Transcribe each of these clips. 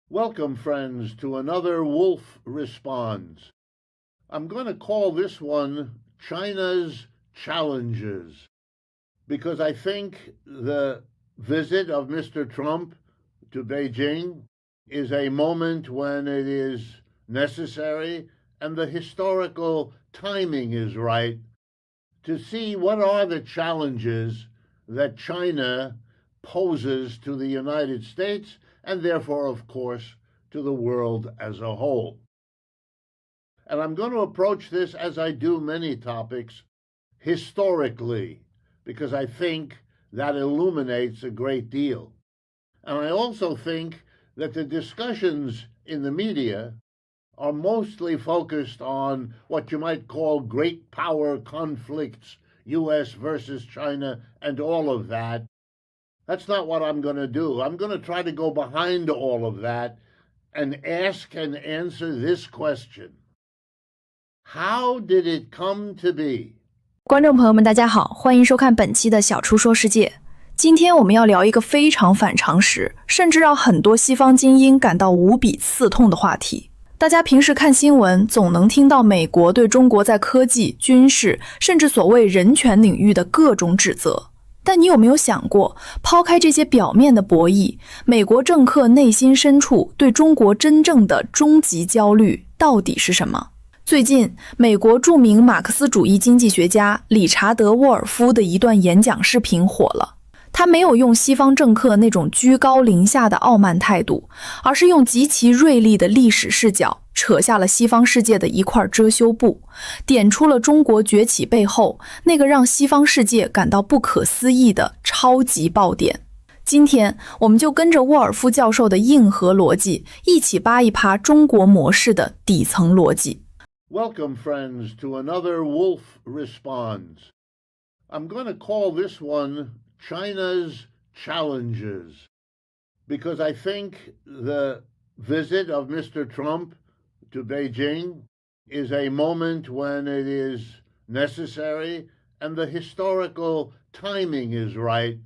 Welcome, friends, to another Wolff Responds. I'm going to call this one China's Challenges, because I think the visit of Mr. Trump to Beijing is a moment when it is necessary and the historical timing is right to see what are the challenges that China poses to the United States and therefore, of course, to the world as a whole. And I'm going to approach this, as I do many topics, historically, because I think that illuminates a great deal. And I also think that the discussions in the media are mostly focused on what you might call great power conflicts, U.S. versus China, and all of that. That's not what I'm going to do. I'm going to try to go behind all of that and ask and answer this question. How did it come to be? 观众朋友们大家好，欢迎收看本期的小初说世界。今天我们要聊一个非常反常识，甚至让很多西方精英感到无比刺痛的话题。大家平时看新闻总能听到美国对中国在科技、军事，甚至所谓人权领域的各种指责。但你有没有想过，抛开这些表面的博弈，美国政客内心深处对中国真正的终极焦虑到底是什么？最近，美国著名马克思主义经济学家理查德·沃尔夫的一段演讲视频火了。他没有用西方政客那种居高临下的傲慢态度，而是用极其锐利的历史视角，扯下了西方世界的一块遮羞布，点出了中国崛起背后那个让西方世界感到不可思议的超级爆点。今天我们就跟着沃尔夫教授的硬核逻辑，一起扒一扒中国模式的底层逻辑。Welcome, friends, to another Wolff Responds. I'm going to call this one China's Challenges, because I think the visit of Mr. Trump to Beijing is a moment when it is necessary and the historical timing is right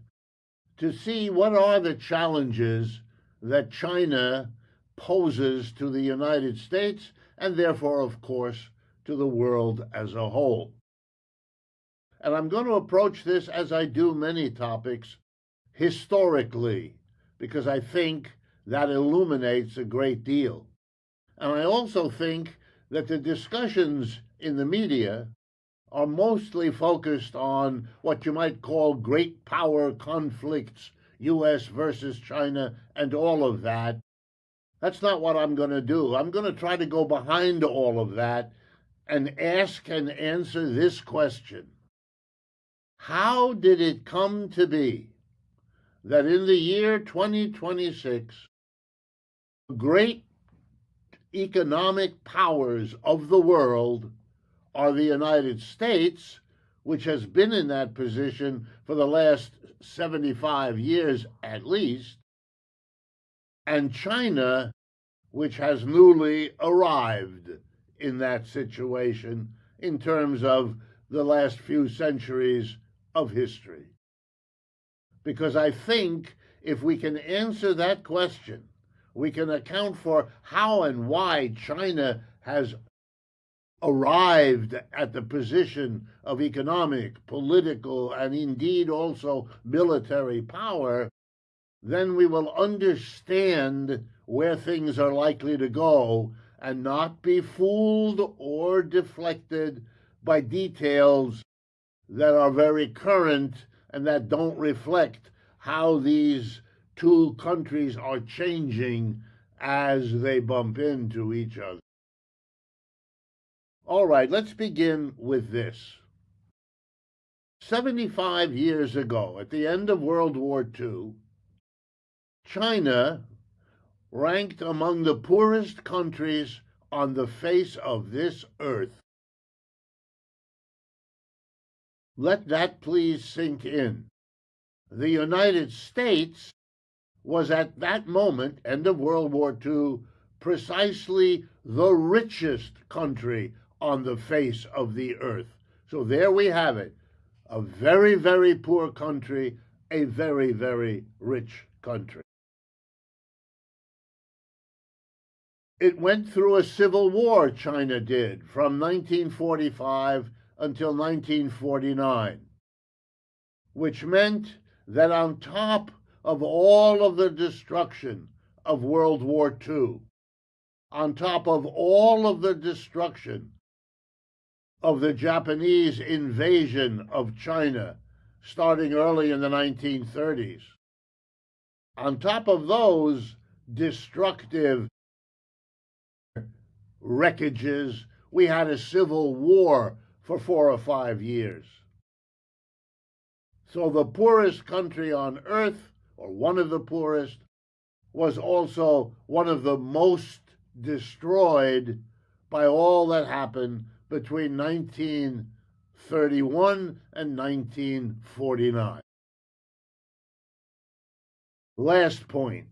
to see what are the challenges that China poses to the United States and therefore, of course, to the world as a whole. And I'm going to approach this, as I do many topics, historically, because I think that illuminates a great deal. And I also think that the discussions in the media are mostly focused on what you might call great power conflicts, U.S. versus China, and all of that. That's not what I'm going to do. I'm going to try to go behind all of that and ask and answer this question. How did it come to be that in the year 2026, great economic powers of the world are the United States, which has been in that position for the last 75 years at least, and China, which has newly arrived in that situation in terms of the last few centuries of history. Because I think if we can answer that question, we can account for how and why China has arrived at the position of economic, political, and indeed also military power, then we will understand where things are likely to go and not be fooled or deflected by details that are very current and that don't reflect how these two countries are changing as they bump into each other. All right, let's begin with this. 75 years ago, at the end of World War II, China ranked among the poorest countries on the face of this earth. Let that please sink in. The United States was at that moment, end of World War II, precisely the richest country on the face of the earth. So there we have it. A very, very poor country, a very, very rich country. It went through a civil war, China did, from 1945 until 1949, which meant that on top of all of the destruction of World War II, on top of all of the destruction of the Japanese invasion of China starting early in the 1930s, on top of those destructive wreckages, we had a civil war for 4 or 5 years. So the poorest country on earth, or one of the poorest, was also one of the most destroyed by all that happened between 1931 and 1949. Last point.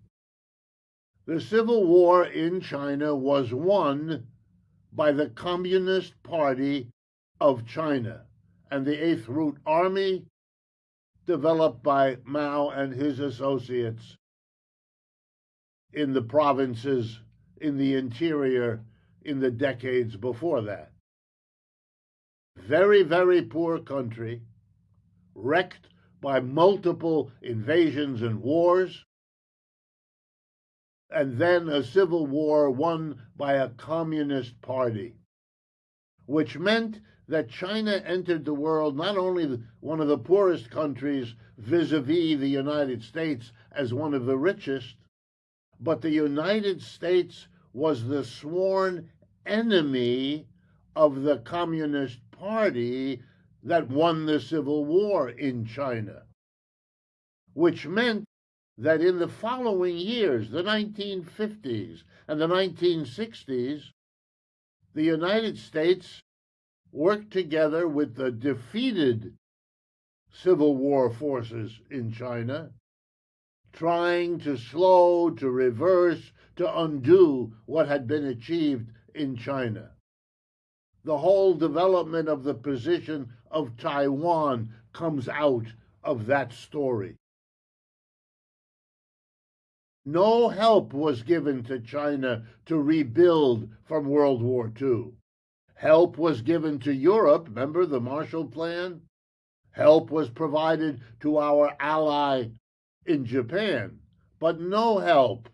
The Civil War in China was won by the Communist Party of China and the Eighth Route Army, developed by Mao and his associates in the provinces in the interior in the decades before that. Very, very poor country, wrecked by multiple invasions and wars, and then a civil war won by a communist party, which meant that China entered the world not only one of the poorest countries vis-a-vis the United States as one of the richest, but the United States was the sworn enemy of the Communist Party that won the Civil War in China, which meant that in the following years, the 1950s and the 1960s, the United States worked together with the defeated Civil War forces in China, trying to slow, to reverse, to undo what had been achieved in China. The whole development of the position of Taiwan comes out of that story. No help was given to China to rebuild from World War II. Help was given to Europe, remember the Marshall Plan? Help was provided to our ally in Japan, but no help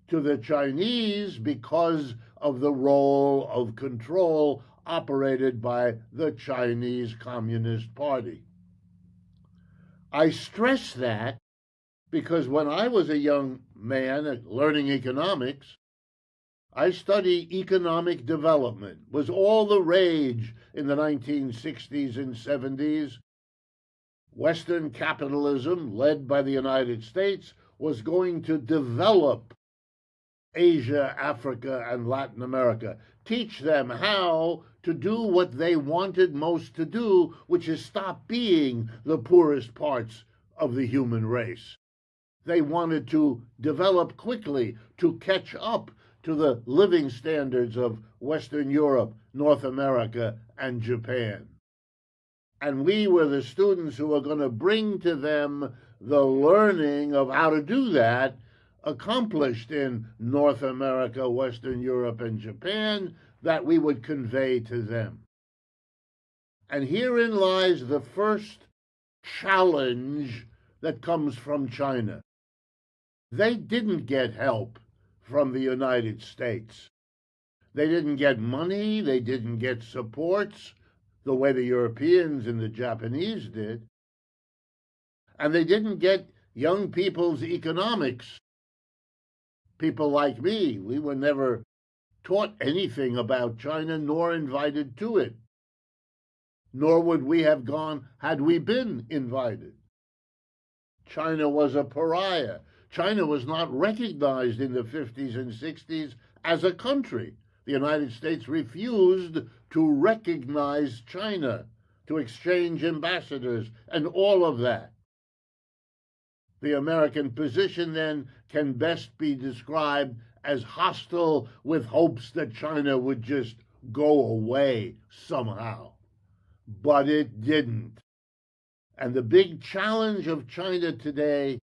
to the Chinese because of the role of control operated by the Chinese Communist Party. I stress that because when I was a young man learning economics, I studied economic development. It was all the rage in the 1960s and 70s. Western capitalism, led by the United States, was going to develop Asia, Africa, and Latin America, teach them how to do what they wanted most to do, which is stop being the poorest parts of the human race. They wanted to develop quickly to catch up to the living standards of Western Europe, North America, and Japan. And we were the students who were going to bring to them the learning of how to do that, accomplished in North America, Western Europe, and Japan, that we would convey to them. And herein lies the first challenge that comes from China. They didn't get help from the United States. They didn't get money, they didn't get supports the way the Europeans and the Japanese did. And they didn't get young people's economics. People like me, we were never taught anything about China nor invited to it. Nor would we have gone had we been invited. China was a pariah. China was not recognized in the 50s and 60s as a country. The United States refused to recognize China, to exchange ambassadors, and all of that. The American position then can best be described as hostile, with hopes that China would just go away somehow. But it didn't. And the big challenge of China today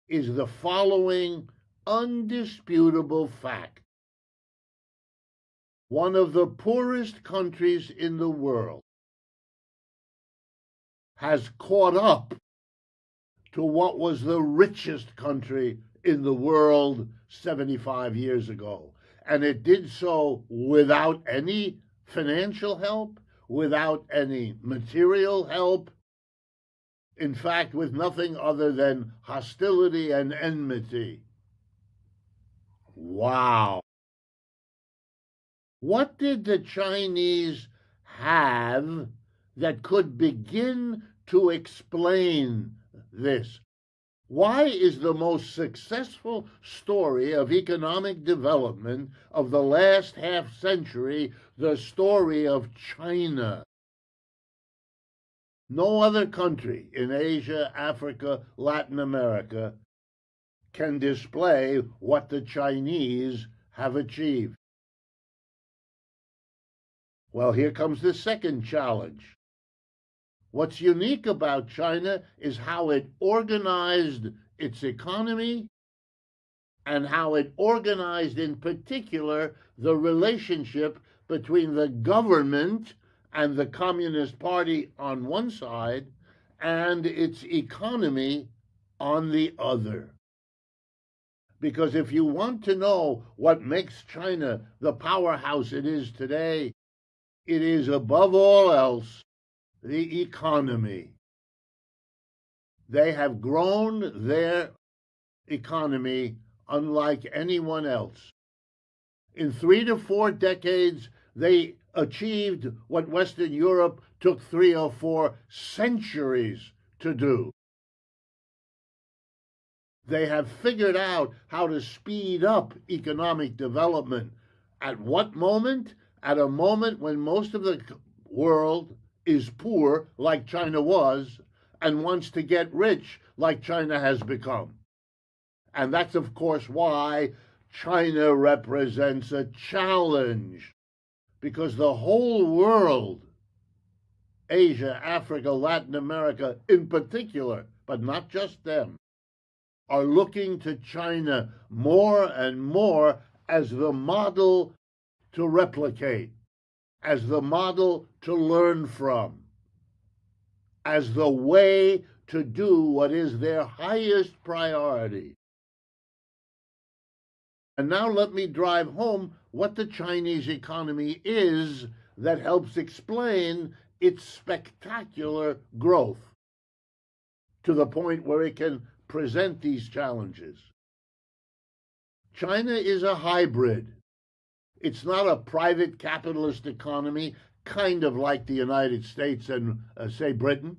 is the following undisputable fact. one of the poorest countries in the world, has caught up to what was the richest country in the world 75 years ago. And it did so without any financial help, without any material help, in fact, with nothing other than hostility and enmity. Wow. What did the Chinese have that could begin to explain this? Why is the most successful story of economic development of the last half century the story of China? No other country in Asia, Africa, Latin America can display what the Chinese have achieved. Well, here comes the second challenge. What's unique about China is how it organized its economy and how it organized, in particular, the relationship between the government and the Communist Party on one side and its economy on the other. Because if you want to know what makes China the powerhouse it is today, it is above all else the economy. They have grown their economy unlike anyone else. In 3 to 4 decades, they achieved what Western Europe took 3 or 4 centuries to do. They have figured out how to speed up economic development. At what moment? At a moment when most of the world is poor, like China was, and wants to get rich, like China has become. And that's, of course, why China represents a challenge, because the whole world, Asia, Africa, Latin America in particular, but not just them, are looking to China more and more as the model to replicate, as the model to learn from, as the way to do what is their highest priority. And now let me drive home what the Chinese economy is that helps explain its spectacular growth to the point where it can present these challenges. China is a hybrid. It's not a private capitalist economy, kind of like the United States and, say, Britain.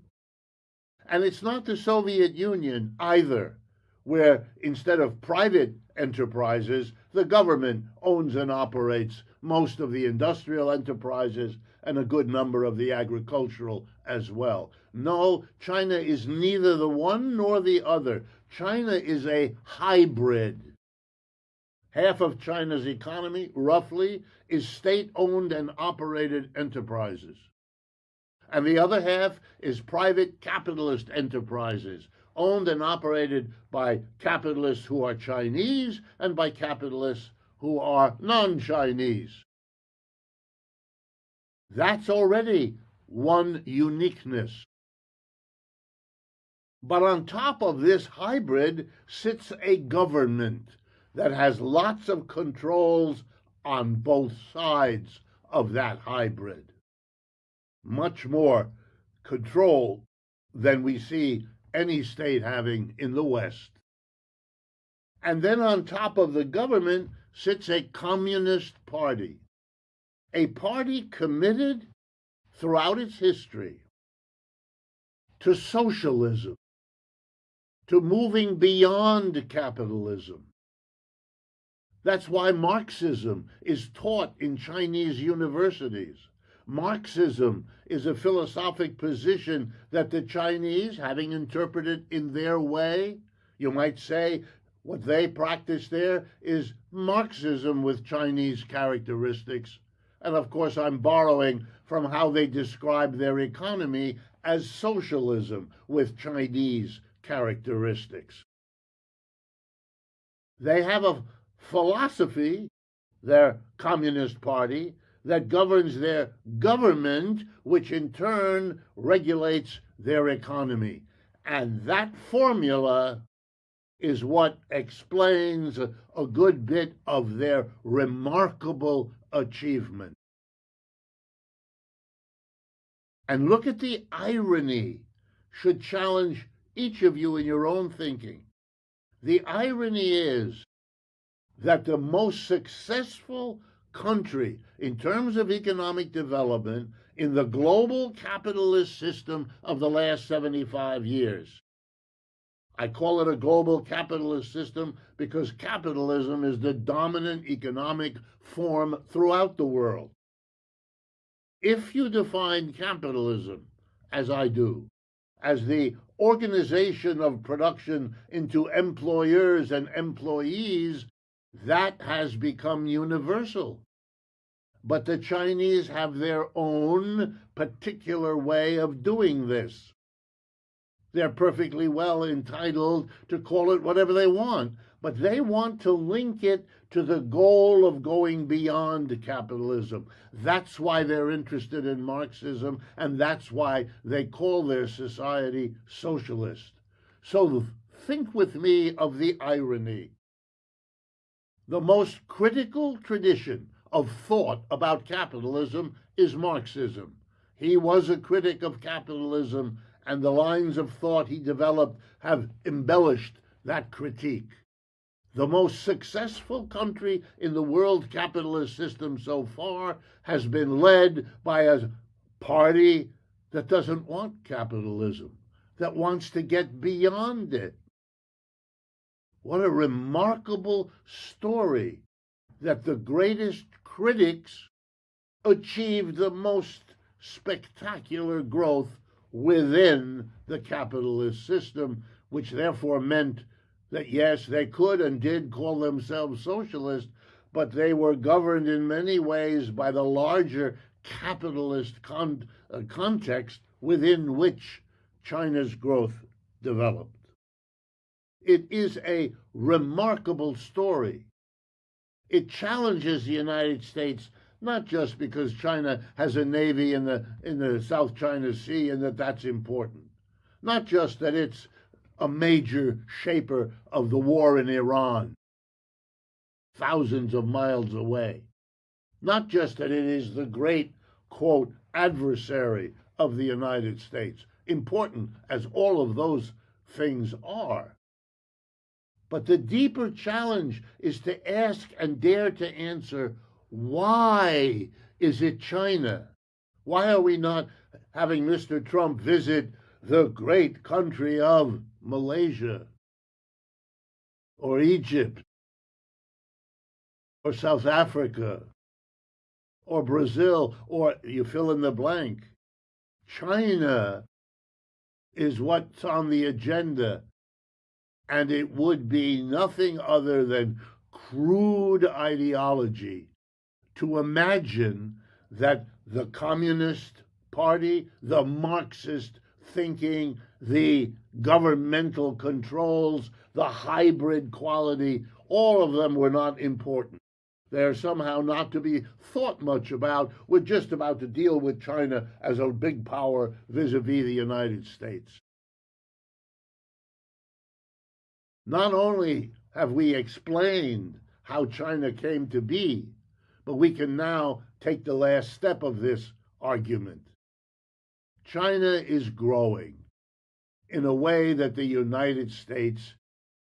And it's not the Soviet Union either, where instead of private enterprises, the government owns and operates most of the industrial enterprises and a good number of the agricultural as well. No, China is neither the one nor the other. China is a hybrid. Half of China's economy, roughly, is state-owned and operated enterprises. And the other half is private capitalist enterprises, owned and operated by capitalists who are Chinese and by capitalists who are non-Chinese. That's already one uniqueness. But on top of this hybrid sits a government that has lots of controls on both sides of that hybrid. Much more control than we see any state having in the West. And then on top of the government sits a communist party, a party committed throughout its history to socialism, to moving beyond capitalism. That's why Marxism is taught in Chinese universities. Marxism is a philosophic position that the Chinese, having interpreted in their way, you might say what they practice there is Marxism with Chinese characteristics. And of course, I'm borrowing from how they describe their economy as socialism with Chinese characteristics. They have a philosophy their Communist Party, that governs their government, which in turn regulates their economy. And that formula is what explains a good bit of their remarkable achievement. And look at the irony, should challenge each of you in your own thinking. The irony is that the most successful country in terms of economic development in the global capitalist system of the last 75 years. I call it a global capitalist system because capitalism is the dominant economic form throughout the world. If you define capitalism, as I do, as the organization of production into employers and employees, that has become universal. But the Chinese have their own particular way of doing this. They're perfectly well entitled to call it whatever they want, but they want to link it to the goal of going beyond capitalism. That's why they're interested in Marxism, and that's why they call their society socialist. So think with me of the irony. The most critical tradition of thought about capitalism is Marxism. He was a critic of capitalism, and the lines of thought he developed have embellished that critique. The most successful country in the world capitalist system so far has been led by a party that doesn't want capitalism, that wants to get beyond it. What a remarkable story that the greatest critics achieved the most spectacular growth within the capitalist system, which therefore meant that, yes, they could and did call themselves socialist, but they were governed in many ways by the larger capitalist context within which China's growth developed. It is a remarkable story. It challenges the United States, not just because China has a navy in the South China Sea and that's important, not just that it's a major shaper of the war in Iran, thousands of miles away, not just that it is the great, quote, adversary of the United States, important as all of those things are. But the deeper challenge is to ask and dare to answer, why is it China? Why are we not having Mr. Trump visit the great country of Malaysia or Egypt or South Africa or Brazil, or you fill in the blank? China is what's on the agenda. And it would be nothing other than crude ideology to imagine that the Communist Party, the Marxist thinking, the governmental controls, the hybrid quality, all of them were not important. They're somehow not to be thought much about. We're just about to deal with China as a big power vis-a-vis the United States. Not only have we explained how China came to be, but we can now take the last step of this argument. China is growing in a way that the United States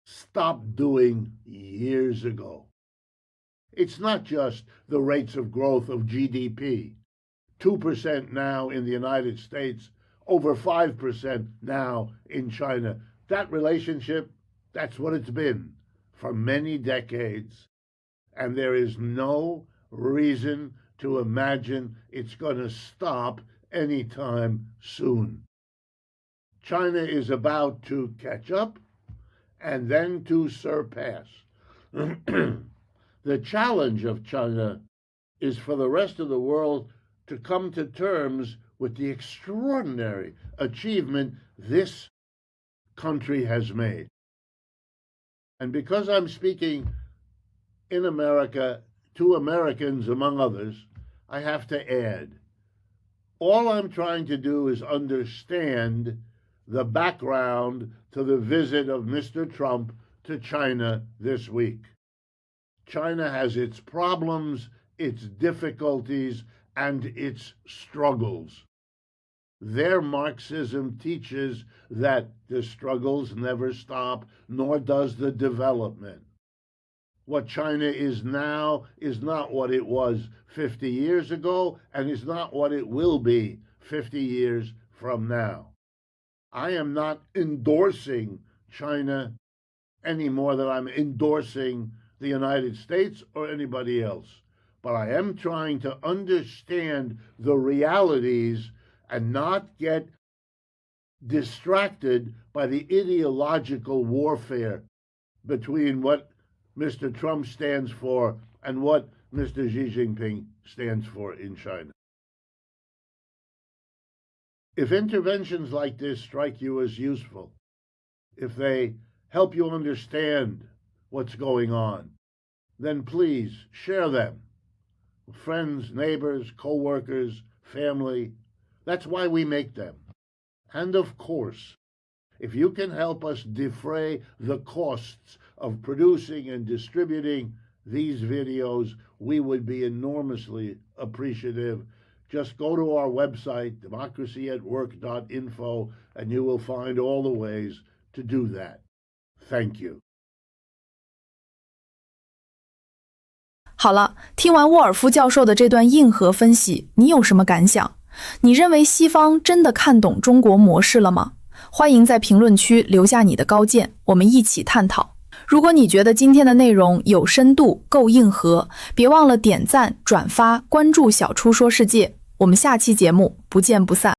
stopped doing years ago. It's not just the rates of growth of GDP, 2% now in the United States, over 5% now in China. That relationship, that's what it's been for many decades, and there is no reason to imagine it's going to stop anytime soon. China is about to catch up and then to surpass. The challenge of China is for the rest of the world to come to terms with the extraordinary achievement this country has made. And because I'm speaking in America to Americans, among others, I have to add, all I'm trying to do is understand the background to the visit of Mr. Trump to China this week. China has its problems, its difficulties, and its struggles. Their Marxism teaches that the struggles never stop, nor does the development. What China is now is not what it was 50 years ago, and is not what it will be 50 years from now. I am not endorsing China any more than I'm endorsing the United States or anybody else. But I am trying to understand the realities and not get distracted by the ideological warfare between what Mr. Trump stands for and what Mr. Xi Jinping stands for in China. If interventions like this strike you as useful, if they help you understand what's going on, then please share them. Friends, neighbors, co-workers, family. That's why we make them. And of course, if you can help us defray the costs of producing and distributing these videos, we would be enormously appreciative. Just go to our website, democracyatwork.info, and you will find all the ways to do that. Thank you. 好了，听完沃尔夫教授的这段硬核分析，你有什么感想？你认为西方真的看懂中国模式了吗？欢迎在评论区留下你的高见，我们一起探讨。如果你觉得今天的内容有深度，够硬核，别忘了点赞、转发、关注小初说世界。我们下期节目不见不散。